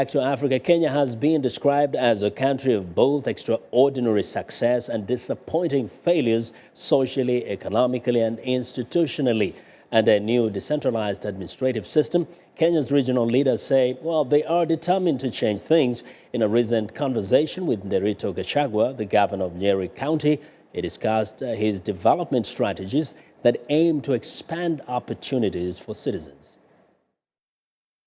Back to Africa, Kenya has been described as a country of both extraordinary success and disappointing failures socially, economically, and institutionally. And a new decentralized administrative system, Kenya's regional leaders say, well, they are determined to change things. In a recent conversation with Nderitu Gachagua, the governor of Nyeri County, he discussed his development strategies that aim to expand opportunities for citizens.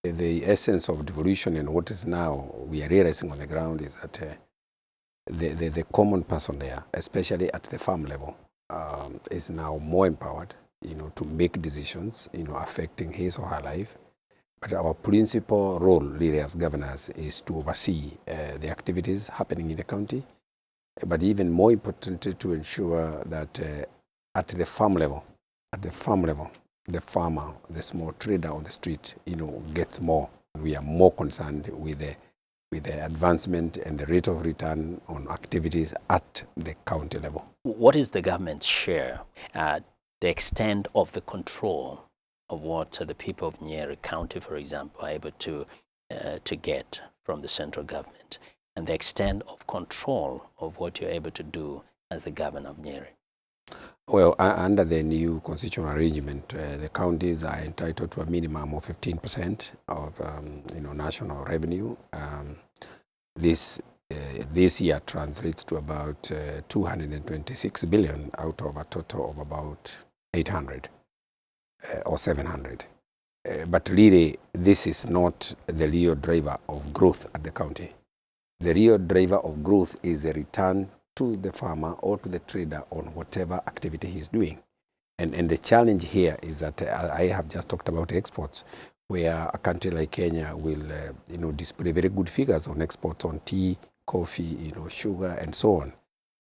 The essence of devolution and what is now we are realizing on the ground is that the common person there, especially at the farm level, is now more empowered, to make decisions, affecting his or her life. But our principal role really as governors is to oversee the activities happening in the county, but even more importantly to ensure that at the farm level, the farmer, the small trader on the street, gets more. We are more concerned with the advancement and the rate of return on activities at the county level. What is the government's share, the extent of the control of what the people of Nyeri County, for example, are able to get from the central government, and the extent of control of what you're able to do as the governor of Nyeri? Well, under the new constitutional arrangement, the counties are entitled to a minimum of 15% of national revenue. This year translates to about 226 billion out of a total of about 800 or 700. But really, this is not the real driver of growth at the county. The real driver of growth is the return to the farmer or to the trader on whatever activity he's doing. And the challenge here is that I have just talked about exports, where a country like Kenya will display very good figures on exports on tea, coffee, sugar, and so on.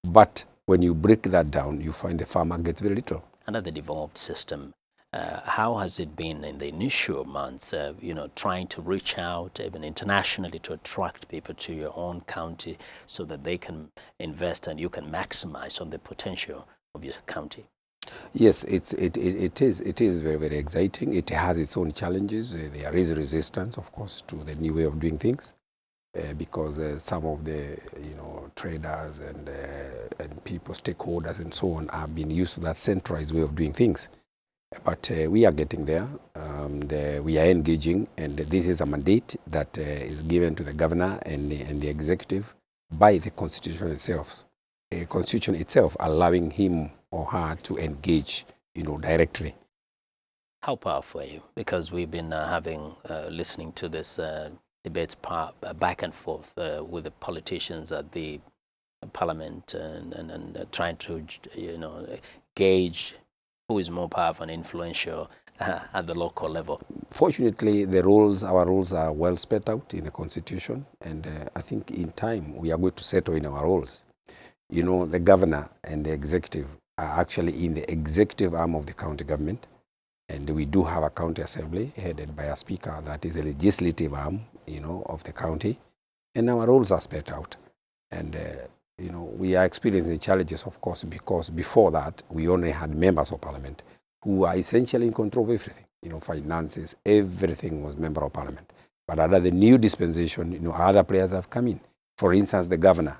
But when you break that down, you find the farmer gets very little. Under the devolved system, how has it been in the initial months, trying to reach out even internationally to attract people to your own county so that they can invest and you can maximize on the potential of your county? Yes, it is very, very exciting. It has its own challenges. There is resistance, of course, to the new way of doing things because some of the traders and people, stakeholders and so on, have been used to that centralized way of doing things. But we are getting there. We are engaging, and this is a mandate that is given to the governor and the executive by the constitution itself. A constitution itself allowing him or her to engage, directly. How powerful are you? Because we've been listening to this debates back and forth with the politicians at the parliament and trying to, gauge who is more powerful and influential at the local level. Fortunately, our roles are well spelled out in the Constitution, and I think in time we are going to settle in our roles. The governor and the executive are actually in the executive arm of the county government, and we do have a county assembly headed by a speaker that is the legislative arm, of the county, and our roles are spelled out. And we are experiencing challenges, of course, because before that, we only had members of parliament who are essentially in control of everything. Finances, everything was member of parliament. But under the new dispensation, other players have come in. For instance, the governor,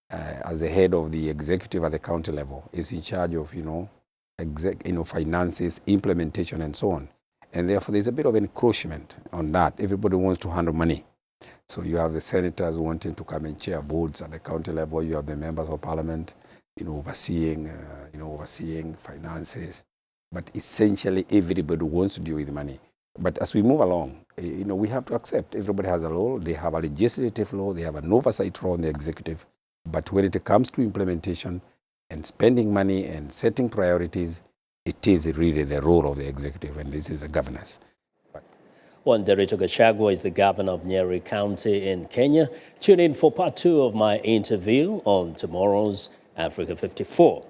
as the head of the executive at the county level, is in charge of, finances, implementation, and so on. And therefore, there's a bit of encroachment on that. Everybody wants to handle money. So you have the senators wanting to come and chair boards at the county level. You have the members of parliament, overseeing finances. But essentially, everybody wants to deal with money. But as we move along, we have to accept everybody has a role. They have a legislative role. They have an oversight role in the executive. But when it comes to implementation and spending money and setting priorities, it is really the role of the executive, and this is the governors. Well, Nderitu Gachagua is the governor of Nyeri County in Kenya. Tune in for part 2 of my interview on tomorrow's Africa 54.